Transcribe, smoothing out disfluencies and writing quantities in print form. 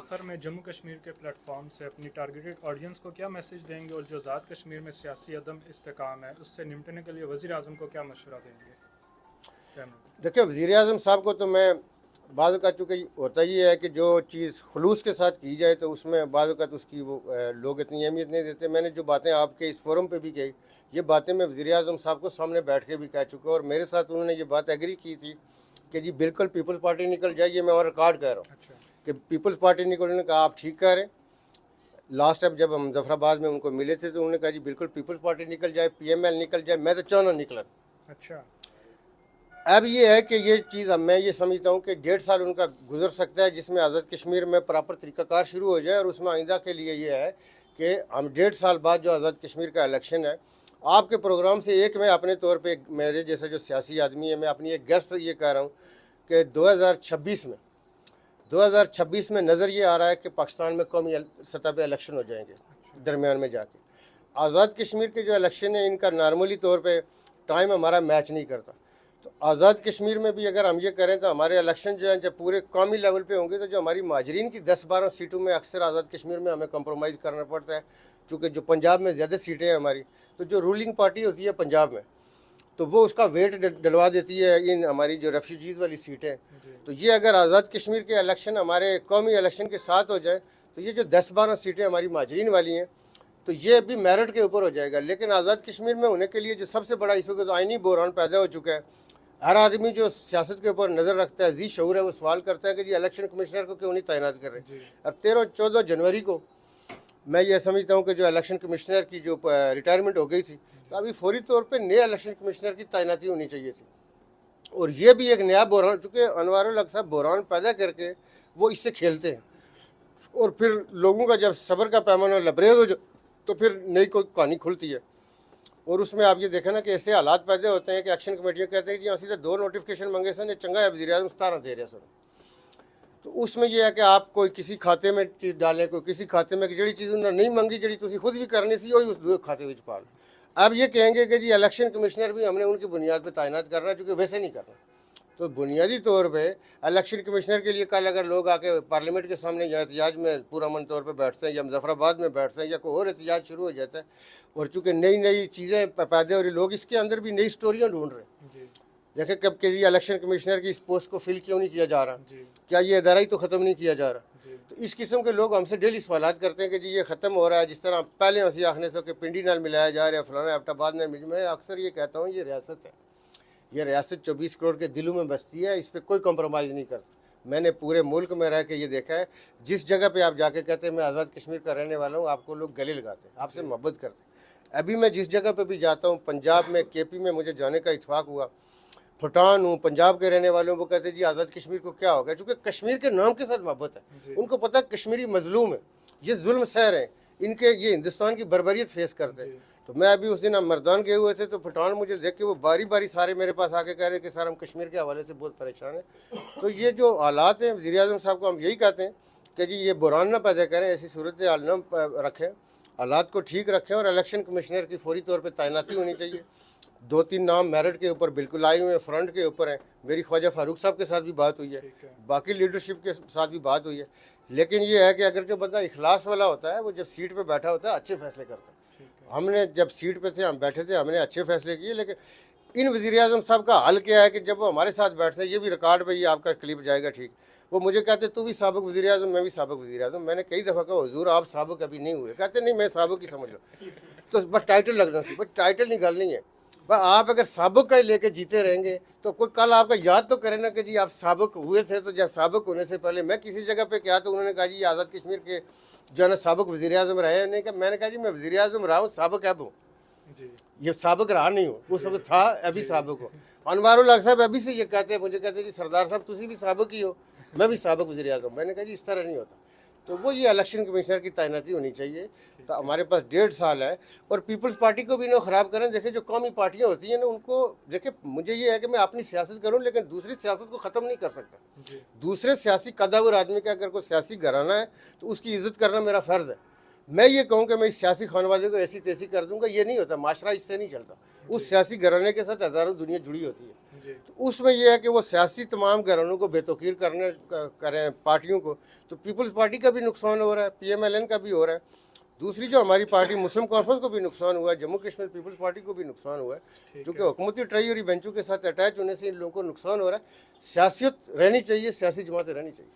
आखिर में जम्मू कश्मीर के प्लेटफॉर्म से अपनी टारगेटेड ऑडियंस को क्या मैसेज देंगे और जो आज़ाद कश्मीर में सियासी अदम इस्तेकाम है उससे निपटने के लिए वज़ीर आज़म को क्या मशवरा देंगे? देखिए, वज़ीर आज़म साहब को तो मैं बाज़ का, चूँकि होता ही है कि जो चीज़ खुलूस के साथ की जाए तो उसमें बाज़ का उसकी वो लोग इतनी अहमियत नहीं देते। मैंने जो बातें आपके इस फोरम पे भी कही, ये बातें मैं वज़ीर आज़म साहब को सामने बैठ के भी कह चुका, और मेरे साथ उन्होंने ये बात एग्री की थी कि जी बिल्कुल पीपल्स पार्टी निकल जाए। ये मैं और रिकॉर्ड कर रहा हूँ। अच्छा। कि पीपल्स पार्टी निकल, उन्होंने कहा आप ठीक कह रहे हैं। लास्ट टाइम जब हम मुजफ्फराबाद में उनको मिले थे तो उन्होंने कहा जी बिल्कुल पीपल्स पार्टी निकल जाए, PML निकल जाए। मैं तो चाहना निकला। अच्छा। अब ये है कि ये चीज़, अब मैं ये समझता हूँ कि 1.5 साल उनका गुजर सकता है जिसमें आज़ाद कश्मीर में प्रॉपर तरीक़ाकार शुरू हो जाए, और उसमें आइंदा के लिए ये है कि हम 1.5 साल बाद जो आज़ाद कश्मीर का इलेक्शन है, आपके प्रोग्राम से एक मैं अपने तौर पे, मेरे जैसे जो सियासी आदमी है, मैं अपनी एक गेस्ट ये कह रहा हूँ कि 2026 में नज़र ये आ रहा है कि पाकिस्तान में कौमी सतह पे इलेक्शन हो जाएंगे। दरमियान में जाके आज़ाद कश्मीर के जो इलेक्शन है, इनका नॉर्मली तौर पे टाइम हमारा मैच नहीं करता। तो आज़ाद कश्मीर में भी अगर हम ये करें तो हमारे इलेक्शन जो हैं जब पूरे कौमी लेवल पे होंगे, तो जो हमारी माजरीन की 10-12 सीटों में अक्सर आज़ाद कश्मीर में हमें कंप्रोमाइज़ करना पड़ता है, चूँकि जो पंजाब में ज़्यादा सीटें हैं हमारी, तो जो रूलिंग पार्टी होती है पंजाब में, तो वो उसका वेट डलवा देती है इन हमारी जो रेफ्यूजीज़ वाली सीटें। तो ये अगर आज़ाद कश्मीर के इलेक्शन हमारे कौमी इलेक्शन के साथ हो जाए, तो ये जो 10-12 सीटें हमारी माजरीन वाली हैं, तो ये भी मेरिट के ऊपर हो जाएगा। लेकिन आज़ाद कश्मीर में होने के लिए जो सबसे बड़ा इस वक्त आइनी बहरान पैदा हो चुका है। हर आदमी जो सियासत के ऊपर नज़र रखता है, जी शऊर है, वो सवाल करता है कि जी इलेक्शन कमिश्नर को क्यों नहीं तैनात कर रहे। अब 13-14 जनवरी को मैं ये समझता हूँ कि जो इलेक्शन कमिश्नर की जो रिटायरमेंट हो गई थी, तो अभी फौरी तौर पे नए इलेक्शन कमिश्नर की तैनाती होनी चाहिए थी। और ये भी एक नया बहरान, चूँकि अनवारुल हक साहब बहरान पैदा करके वो इससे खेलते हैं, और फिर लोगों का जब सब्र का पैमाना लबरेज हो जाए तो फिर नई कोई कहानी खुलती है। और उसमें आप ये देखें ना कि ऐसे हालात पैदा होते हैं कि एक्शन कमेटियाँ कहते हैं कि असी तो 2 नोटिफिकेशन मंगे सन, चंगा है वज़ीर आज़म 17 दे रहे सन। तो उसमें यह है कि आप कोई किसी खाते में चीज़ डालें, कोई किसी खाते में जी चीज़ उन्होंने नहीं मंगी, जी तुम खुद भी करनी सी, वही उस दो खाते में पा लो। अब ये कहेंगे कि जी इलेक्शन कमिश्नर भी हमने उनकी बुनियाद पर तैनात करना, चूँकि वैसे नहीं करना। तो बुनियादी तौर पे इलेक्शन कमिश्नर के लिए कल अगर लोग आके पार्लियामेंट के सामने या एहतजाज में पुरअमन तौर पे बैठते हैं, या मुजफ्फराबाद में बैठते हैं, या कोई और एहतजाज शुरू हो जाता है, और चूँकि नई नई चीज़ें पैदा हो रही, लोग इसके अंदर भी नई स्टोरियाँ ढूंढ रहे हैं। देखें कब के लिए इलेक्शन कमिश्नर की इस पोस्ट को फिल क्यों नहीं किया जा रहा, क्या ये इदारा ही तो ख़त्म नहीं किया जा रहा। तो इस किस्म के लोग हमसे डेली सवाल करते हैं कि जी ये ख़त्म हो रहा है, जिस तरह पहले हंसी आखने से कि पिंडी नाल मिलाया जा रहा है, फलाना एबटाबाद में। मैं अक्सर ये कहता हूँ ये रियासत है, ये रियासत 24 करोड़ के दिलों में बसती है, इस पर कोई कंप्रोमाइज़ नहीं करता। मैंने पूरे मुल्क में रह के ये देखा है, जिस जगह पे आप जाके कहते हैं मैं आज़ाद कश्मीर का रहने वाला हूँ, आपको लोग गले लगाते हैं, आपसे मोहब्बत करते हैं। अभी मैं जिस जगह पे भी जाता हूँ, पंजाब में, KP में मुझे जाने का इत्फाक हुआ, भूटान हूँ, पंजाब के रहने वाले वो कहते हैं जी आज़ाद कश्मीर को क्या हो गया, चूँकि कश्मीर के नाम के साथ मोहब्बत है। उनको पता है कश्मीरी मजलूम है, ये जुल्म सह रहे हैं, इनके ये हिंदुस्तान की बर्बरियत फेस करते हैं। तो मैं अभी उस दिन हम मर्दान गए हुए थे, तो भूटान मुझे देख के वो बारी बारी सारे मेरे पास आके कह रहे हैं कि सर हम कश्मीर के हवाले से बहुत परेशान हैं। तो ये जो हालात हैं, वज़ीर आज़म साहब को हम यही कहते हैं कि जी ये बुरान ना पैदा करें, ऐसी सूरत हाल न रखें, हालात को ठीक रखें, और इलेक्शन कमिश्नर की फौरी तौर पर तैनाती होनी चाहिए। 2-3 नाम मेरिट के ऊपर बिल्कुल आए हुए हैं, फ्रंट के ऊपर हैं। मेरी ख्वाजा फारूक साहब के साथ भी बात हुई है, बाकी लीडरशिप के साथ भी बात हुई है। लेकिन ये है कि अगर जो बंदा इखलास वाला होता है, वो जब सीट पे बैठा होता है अच्छे फैसले करता है। हमने जब सीट पे थे, हम बैठे थे, हमने अच्छे फैसले किए। लेकिन इन वज़ीर आज़म साहब का हाल क्या है कि जब वो हमारे साथ बैठते हैं, ये भी रिकॉर्ड पे, ये आपका क्लिप जाएगा, ठीक, वो मुझे कहते तू भी साबिक वज़ीर आज़म, मैं भी साबिक वज़ीर आज़म। मैंने कई दफ़ा कहा हुजूर आप साबिक अभी नहीं हुए, कहते नहीं मैं साबिक ही समझ लो। तो बस टाइटल लगना चाहिए, बस टाइटल निकालनी है। बस आप अगर साबिक का लेके जीते रहेंगे तो कोई कल आपका याद तो करे ना कि जी आप साबिक हुए थे। तो जब साबिक होने से पहले मैं किसी जगह पे क्या, तो उन्होंने कहा जी आज़ाद कश्मीर के जो है ना साबिक वज़ीर आज़म रहे। नहीं कहा, मैंने कहा जी मैं वज़ीर आज़म रहा हूँ, साबिक अब हूँ, ये साबिक रहा नहीं हो, उस वक्त था, अभी साबिक हो। अनवारुल हक साहब अभी से ये कहते हैं, मुझे कहते हैं जी सरदार साहब तुसी भी साबिक ही हो, मैं भी साबिक वज़ीर आज़म। मैंने कहा जी इस तरह नहीं होता। तो वो ये इलेक्शन कमिश्नर की तैनाती होनी चाहिए। तो हमारे पास 1.5 साल है, और पीपल्स पार्टी को भी ना ख़राब करें। देखिए जो कौमी पार्टियाँ होती हैं ना, उनको देखिए, मुझे ये है कि मैं अपनी सियासत करूँ, लेकिन दूसरी सियासत को ख़त्म नहीं कर सकता। दूसरे सियासी कदावर आदमी का अगर कोई सियासी घराना है तो उसकी इज़्ज़त करना मेरा फ़र्ज़ है। मैं ये कहूँ कि मैं इस सियासी खानवादे को ऐसी तैसी कर दूंगा, ये नहीं होता। माशरा इससे नहीं चलता। उस सियासी घराने के साथ हज़ारों दुनिया जुड़ी होती है। तो उसमें यह है कि वो सियासी तमाम घरानों को बेतौकीर करें पार्टियों को, तो पीपल्स पार्टी का भी नुकसान हो रहा है, PMLN का भी हो रहा है। दूसरी जो हमारी पार्टी मुस्लिम कॉन्फ्रेंस को भी नुकसान हुआ है, जम्मू कश्मीर पीपल्स पार्टी को भी नुकसान हुआ है, जो कि हुकूमती ट्राई और बेंचों के साथ अटैच होने से इन लोगों को नुकसान हो रहा है। सियासत रहनी चाहिए, सियासी जमातें रहनी चाहिए।